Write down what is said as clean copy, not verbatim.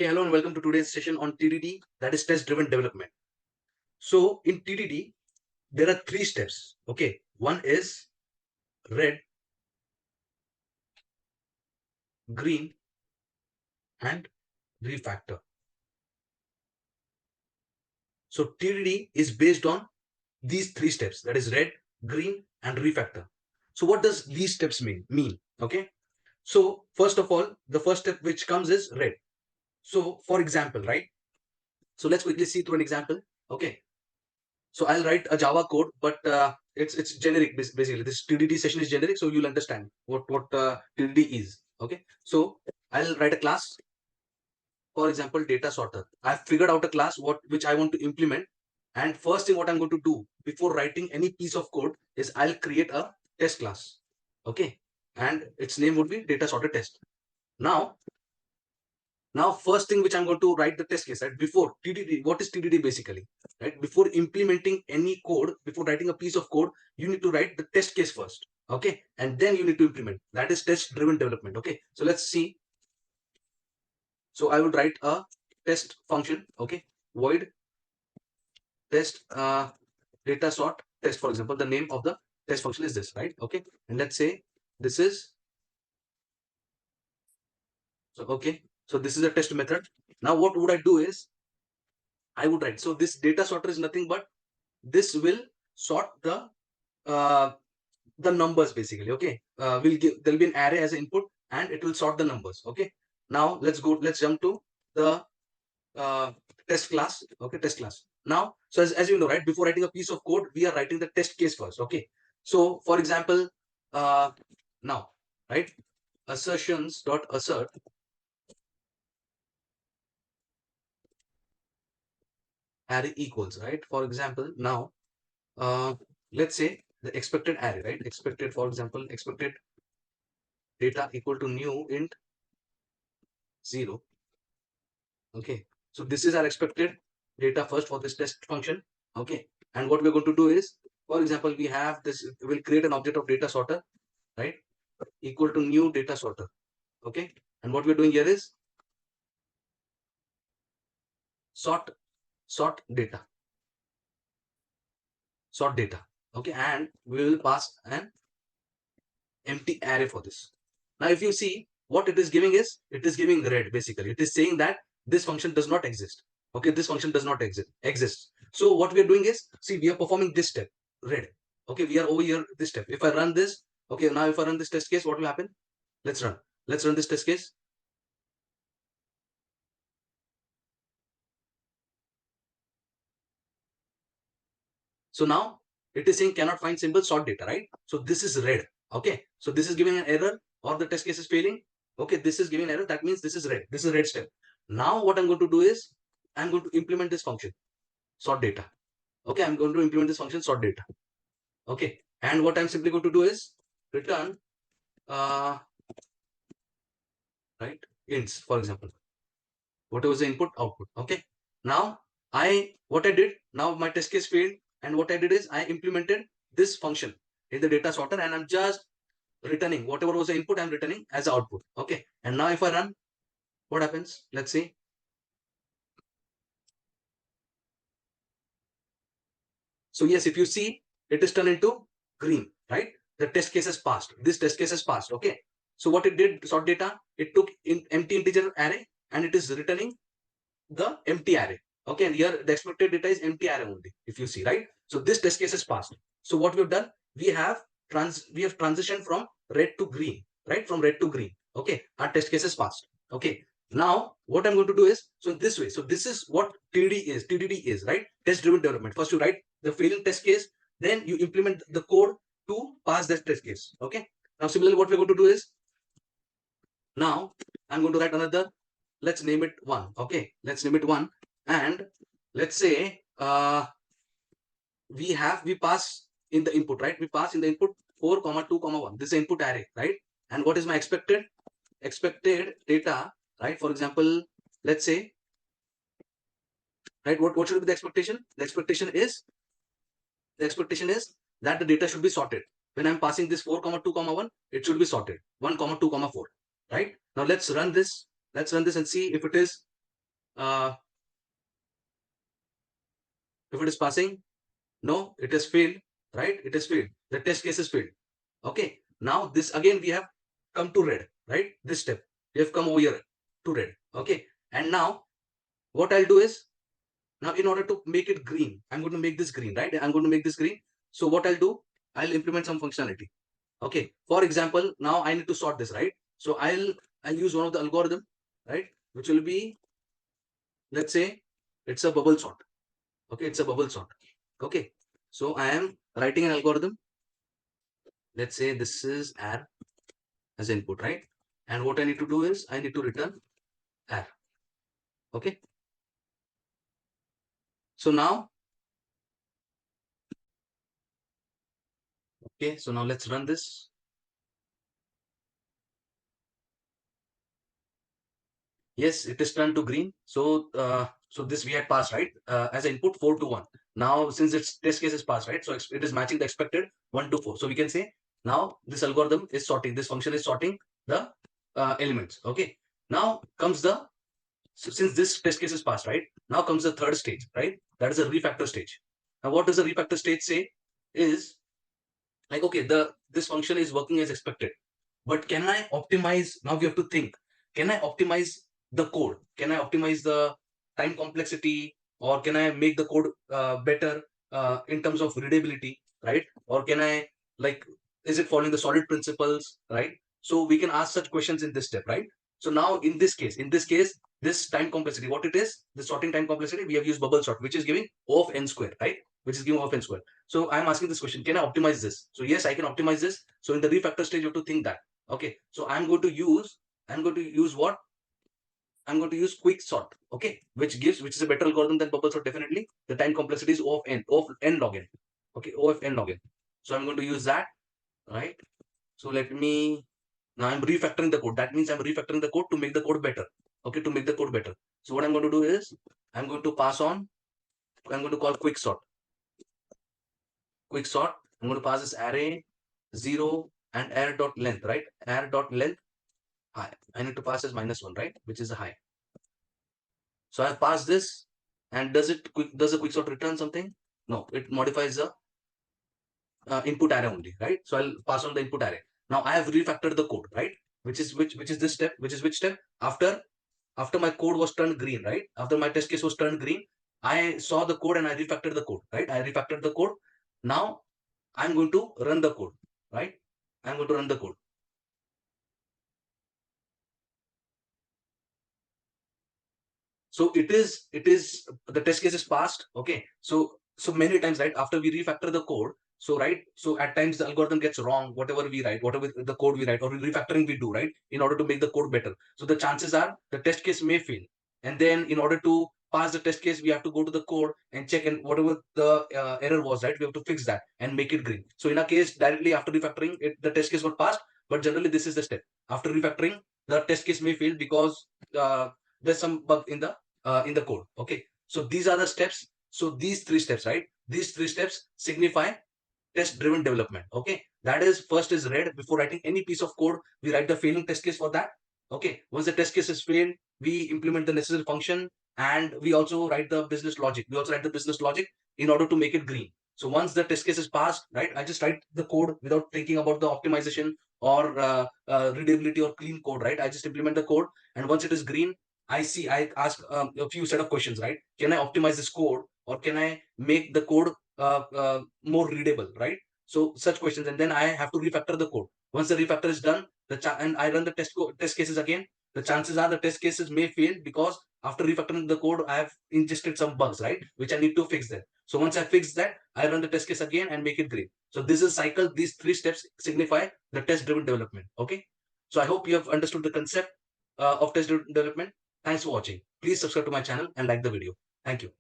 Hey, hello and welcome to today's session on TDD, that is test-driven development. So in TDD, there are three steps. Okay, one is red, green, and refactor. So TDD is based on these three steps, that is red, green, and refactor. So what does these steps mean? Okay, so first of all, the first step which comes is red. So for example, right? So let's quickly see through an example. Okay, so I'll write a Java code, but it's generic basically. This TDD session is generic, so you'll understand what TDD is. Okay, so I'll write a class. For example, data sorter. I've figured out a class which I want to implement, and first thing what I'm going to do before writing any piece of code is I'll create a test class. Okay, and its name would be data sorter test. Now, first thing which I'm going to write the test case, right? Before TDD, what is TDD basically? Right? Before implementing any code, before writing a piece of code, you need to write the test case first. Okay. And then you need to implement. That is test driven development. Okay. So let's see. So I would write a test function. Okay. Void test data sort test, for example. The name of the test function is this, right? Okay. And let's say this is so okay. So this is a test method. Now what would I do is I would write. So this data sorter is nothing but this will sort uh, the numbers basically. Okay, there'll be an array as an input and it will sort the numbers. Okay, now let's jump to the test class. Okay, test class. Now, so as you know, right, before writing a piece of code, we are writing the test case first. Okay, so for example, now, right, assertions dot assert array equals, right. For example, now let's say the expected array, right, expected, for example, expected data equal to new int 0. Okay, so this is our expected data first for this test function. Okay, and what we're going to do is, for example, we have this, we'll create an object of data sorter, right, equal to new data sorter. Okay, and what we're doing here is sort data, sort data. Okay, and we will pass an empty array for this. Now, if you see what it is giving is, it is giving red basically. It is saying that this function does not exist. Okay, this function does not exist. So what we are doing is, see, we are performing this step, red. Okay, we are over here this step. If I run this, okay, now if I run this test case, what will happen? Let's run. Let's run this test case. So now it is saying cannot find symbol sort data, right? So this is red. Okay, so this is giving an error or the test case is failing. Okay, this is giving an error. That means this is red. This is red step. Now what I'm going to do is I'm going to implement this function sort data. Okay, I'm going to implement this function sort data. Okay, and what I'm simply going to do is return right ints, for example, what was the input output. Okay, now what I did, now my test case failed, and what I did is I implemented this function in the data sorter, and I'm just returning whatever was the input, I'm returning as output. Okay, and now if I run, what happens? Let's see. So yes, if you see, it is turned into green, right? The test case has passed. This test case has passed. Okay, so what it did, sort data, it took in empty integer array and it is returning the empty array. Okay, and here the expected data is empty array only, if you see, right? So this test case is passed. So what we've done, we have transitioned from red to green, right? From red to green. Okay, our test case is passed. Okay, now what I'm going to do is, so this way, so this is what TDD is, right? Test driven development. First you write the failing test case, then you implement the code to pass that test case. Okay, now similarly what we're going to do is, now I'm going to write another, let's name it 1. Okay, let's name it 1, and let's say we pass in the input, right? We pass in the input 4 comma 2 comma 1. This is input array, right? And what is my expected data, right? For example, let's say, right, what should be the expectation? The expectation is that the data should be sorted. When I'm passing this 4 comma 2 comma 1, it should be sorted 1 comma 2 comma 4, right? Now let's run this and see if it is uh, if it is passing, no, it is failed, right? It is failed. The test case is failed. Okay. Now this again we have come to red, right? This step we have come over here to red. Okay. And now what I'll do is, now in order to make it green, I'm going to make this green, right? I'm going to make this green. So what I'll do, I'll implement some functionality. Okay. For example, now I need to sort this, right? So I'll use one of the algorithm, right? Which will be, let's say it's a bubble sort. Okay, it's a bubble sort. Okay. So I am writing an algorithm. Let's say this is R as input, right? And what I need to do is I need to return R. Okay. So now, okay, so now let's run this. Yes, it is turned to green. So this we had passed, right? As input 4 to 1. Now, since its test case is passed, right? So it is matching the expected 1 to 4. So we can say now this algorithm is sorting, this function is sorting the elements. Okay. Now comes the, so since this test case is passed, right? Now comes the third stage, right? That is a refactor stage. Now, what does the refactor stage say? Is like, okay, this function is working as expected, but can I optimize? Now we have to think, can I optimize the code? Can I optimize the time complexity, or can I make the code better in terms of readability, right? Or can I, like, is it following the solid principles, right? So we can ask such questions in this step, right? So now in this case, this time complexity, what it is, the sorting time complexity, we have used bubble sort, which is giving O of n square, right? Which is giving O of n square. So I'm asking this question, can I optimize this? So yes, I can optimize this. So in the refactor stage, you have to think that. Okay, so I'm going to use what? I'm going to use quick sort. Okay, which is a better algorithm than bubble sort, definitely. The time complexity is O of n log n. Okay, O of n log n. So I'm going to use that, right? So let me, now I'm refactoring the code. That means I'm refactoring the code to make the code better. Okay, to make the code better. So what I'm going to do is I'm going to pass on, I'm going to call quick sort. Quick sort. I'm going to pass this array 0 and array dot length, right? Array dot length high. I need to pass as -1, right? Which is a high. So I pass this, and does a quick sort return something? No, it modifies the input array only, right? So I'll pass on the input array. Now I have refactored the code, right? Which is this step? Which is which step? After my code was turned green, right? After my test case was turned green, I saw the code and I refactored the code, right? I refactored the code. Now I'm going to run the code, right? I'm going to run the code. So it is the test case is passed. Okay, so many times, right, after we refactor the code, so right, so at times the algorithm gets wrong, whatever we write, whatever the code we write, or refactoring we do, right, in order to make the code better. So the chances are the test case may fail, and then in order to pass the test case, we have to go to the code and check, and whatever the error was, right, we have to fix that and make it green. So in a case, directly after refactoring it, the test case got passed, but generally this is the step. After refactoring, the test case may fail because there's some bug in the code. Okay, so these are the steps. So these three steps, right, these three steps signify test driven development. Okay, that is, first is red. Before writing any piece of code, we write the failing test case for that. Okay, once the test case is failed, we implement the necessary function, and we also write the business logic. We also write the business logic in order to make it green. So once the test case is passed, right, I just write the code without thinking about the optimization or readability or clean code, right? I just implement the code, and once it is green, I ask a few set of questions, right? Can I optimize this code, or can I make the code more readable, right? So such questions, and then I have to refactor the code. Once the refactor is done, and I run the test cases again. The chances are the test cases may fail because after refactoring the code, I have ingested some bugs, right, which I need to fix them. So once I fix that, I run the test case again and make it green. So this is cycle. These three steps signify the test-driven development. Okay. So I hope you have understood the concept of test-driven development. Thanks for watching. Please subscribe to my channel and like the video. Thank you.